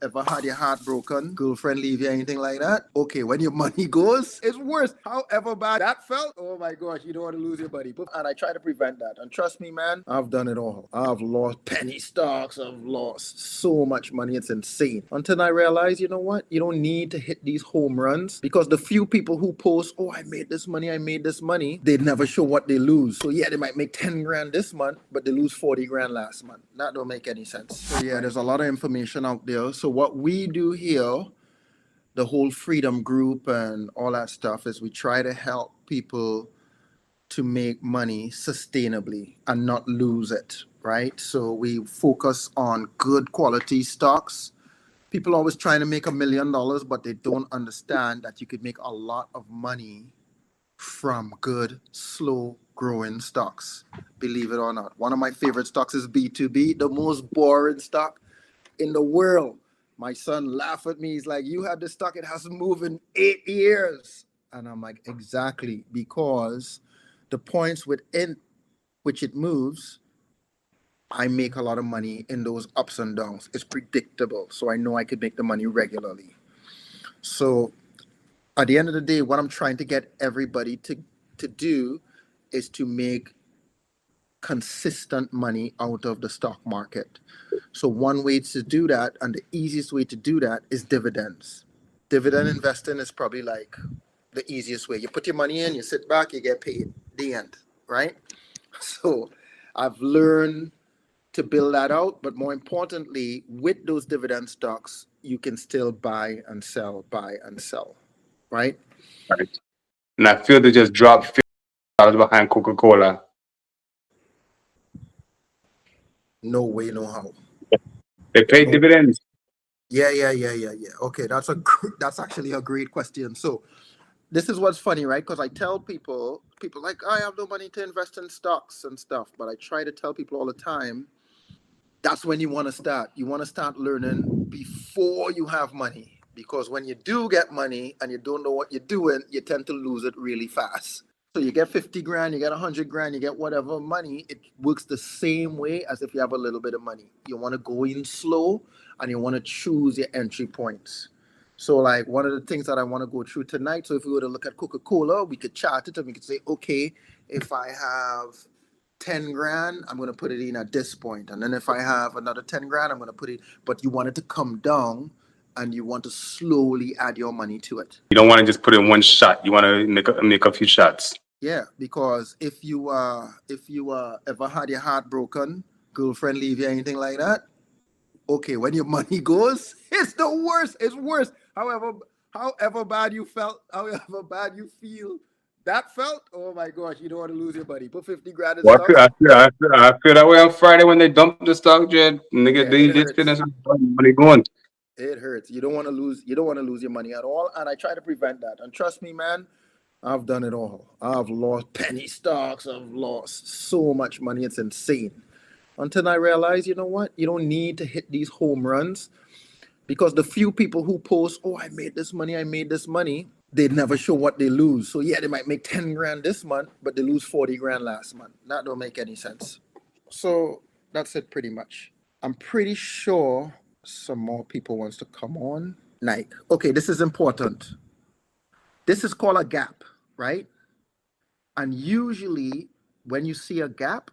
Ever had your heart broken? Girlfriend leave you, anything like that? Okay, when your money goes, it's worse. However bad that felt, oh my gosh, you don't want to lose your money. And I try to prevent that. And trust me, man, I've done it all. I've lost penny stocks. I've lost so much money. It's insane. Until I realized, you know what? You don't need to hit these home runs because the few people who post, oh, I made this money, they never show what they lose. So yeah, they might make 10 grand this month, but they lose 40 grand last month. That don't make any sense. So yeah, there's a lot of information out there. So what we do here, the whole freedom group and all that stuff, is we try to help people to make money sustainably and not lose it, right? So we focus on good quality stocks. People always trying to make $1 million, but they don't understand that you could make a lot of money from good, slow growing stocks. Believe it or not. One of my favorite stocks is B2B, the most boring stock in the world. My son laughed at me. He's like, you have this stock, it hasn't moved in 8 years. And I'm like, exactly, because the points within which it moves, I make a lot of money in those ups and downs. It's predictable. So I know I could make the money regularly. So at the end of the day, what I'm trying to get everybody to do is to make consistent money out of the stock market. So one way to do that, and the easiest way to do that, is dividends. Dividend investing is probably like the easiest way. You put your money in, you sit back, you get paid. The end, right? So I've learned to build that out, but more importantly, with those dividend stocks, you can still buy and sell, right? Right. And I feel they just dropped $50 behind Coca-Cola. No way, no how. They pay No. dividends. Yeah. Okay, that's actually a great question. So this is what's funny, right? Because I tell people like, I have no money to invest in stocks and stuff, but I try to tell people all the time, that's when you want to start. You want to start learning before you have money. Because when you do get money and you don't know what you're doing, you tend to lose it really fast. So you get 50 grand, you get 100 grand, you get whatever money. It works the same way as if you have a little bit of money. You want to go in slow and you want to choose your entry points. So like one of the things that I want to go through tonight, so if we were to look at Coca-Cola, we could chart it and we could say, okay, if I have 10 grand, I'm going to put it in at this point. And then if I have another 10 grand, I'm going to put it, but you want it to come down and you want to slowly add your money to it. You don't want to just put in one shot. You want to make a few shots. Yeah, because if you ever had your heart broken, girlfriend leave you, anything like that, okay, when your money goes, it's the worst. It's worse. However bad you felt, however bad you feel, that felt, oh my gosh, you don't want to lose your money. Put 50 grand in Well, stocks. I feel that way on Friday when they dump the stock jet. Nigga, Yeah, they it just hurts. finish money going. It hurts. You don't want to lose. You don't want to lose your money at all. And I try to prevent that. And trust me, man, I've done it all. I've lost penny stocks. I've lost so much money. It's insane. Until I realized, you know what? You don't need to hit these home runs because the few people who post, oh, I made this money, they never show what they lose. So yeah, they might make 10 grand this month, but they lose 40 grand last month. That don't make any sense. So that's it pretty much. I'm pretty sure some more people wants to come on. Nike. Okay, this is important. This is called a gap, right? And usually when you see a gap,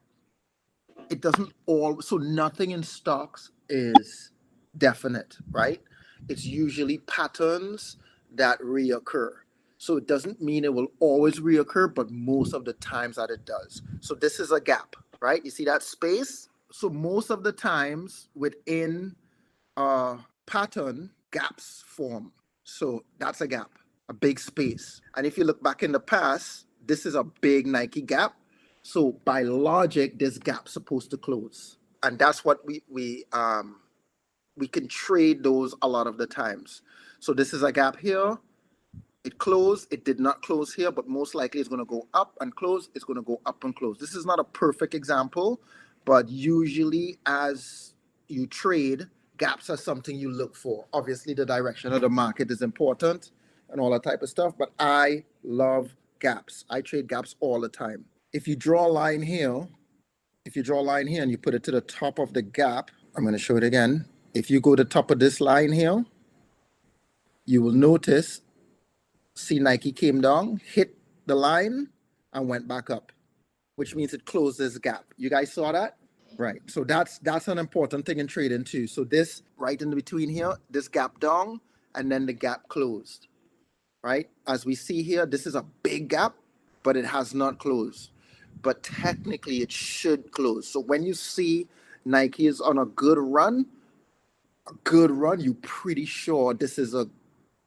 it doesn't all, so nothing in stocks is definite, right? It's usually patterns that reoccur. So it doesn't mean it will always reoccur, but most of the times that it does. So this is a gap, right? You see that space? So most of the times within a pattern, gaps form. So that's a gap, a big space. And if you look back in the past, this is a big Nike gap. So by logic, this gap's supposed to close. And that's what we can trade those a lot of the times. So this is a gap here. It closed. It did not close here, but most likely it's going to go up and close. It's going to go up and close. This is not a perfect example, but usually as you trade, gaps are something you look for. Obviously, the direction of the market is important and all that type of stuff, but I love gaps. I trade gaps all the time. If you draw a line here, and you put it to the top of the gap, I'm going to show it again. If you go to the top of this line here, you will notice, see Nike came down, hit the line, and went back up, which means it closed this gap. You guys saw that? Right. So that's an important thing in trading too. So this right in between here, this gap down, and then the gap closed. Right? As we see here, this is a big gap, but it has not closed. But technically it should close. So when you see Nike is on a good run, you're pretty sure this is a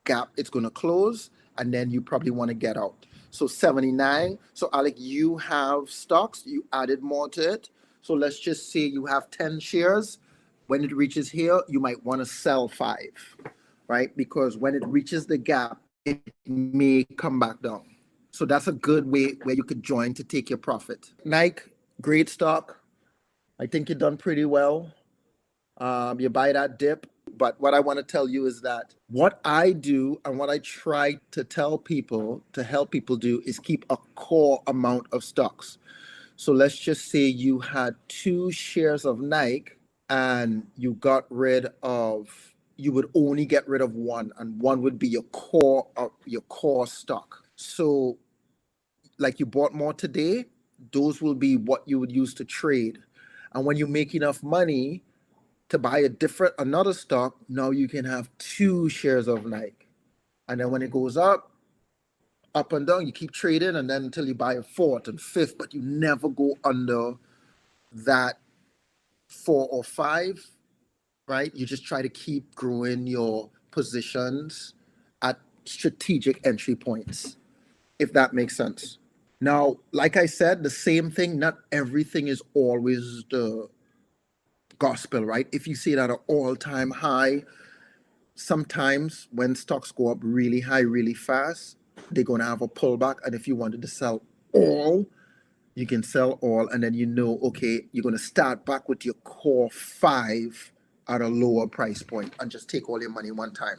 gap it's going to close, and then you probably want to get out. So 79. So Alec, you have stocks, you added more to it. So let's just say you have 10 shares. When it reaches here, you might want to sell 5, right? Because when it reaches the gap, it may come back down. So that's a good way where you could join to take your profit. Nike, great stock. I think you've done pretty well. You buy that dip. But what I want to tell you is that what I do and what I try to tell people, to help people do, is keep a core amount of stocks. So let's just say you had 2 shares of Nike and you would only get rid of 1, and 1 would be your core stock. So like you bought more today, those will be what you would use to trade. And when you make enough money to buy another stock, now you can have 2 shares of Nike. And then when it goes up and down, you keep trading, and then until you buy a 4th and 5th, but you never go under that 4 or 5, right? You just try to keep growing your positions at strategic entry points, if that makes sense. Now, like I said, the same thing, not everything is always the gospel, right? If you see it at an all-time high, sometimes when stocks go up really high, really fast, they're going to have a pullback. And if you wanted to sell all, you can sell all. And then okay, you're going to start back with your core 5 at a lower price point and just take all your money one time.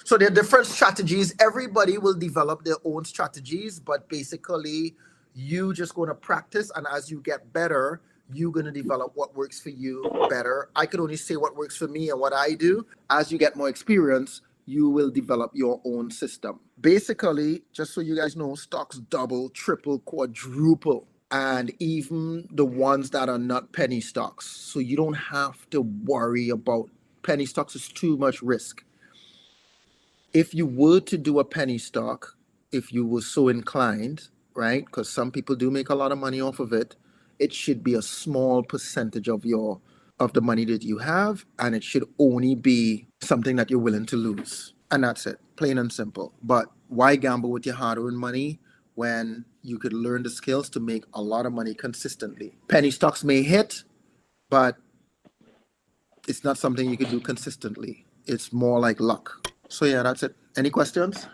So there are different strategies. Everybody will develop their own strategies, but basically you just going to practice. And as you get better, you're going to develop what works for you better. I can only say what works for me and what I do. As you get more experience, you will develop your own system. Basically, just so you guys know, stocks double, triple, quadruple, and even the ones that are not penny stocks. So you don't have to worry about penny stocks. It's too much risk. If you were to do a penny stock, if you were so inclined, right? Because some people do make a lot of money off of it. It should be a small percentage of the money that you have, and it should only be something that you're willing to lose. And that's it, plain and simple. But why gamble with your hard-earned money when you could learn the skills to make a lot of money consistently? Penny stocks may hit, but it's not something you could do consistently. It's more like luck. So yeah, that's it. Any questions?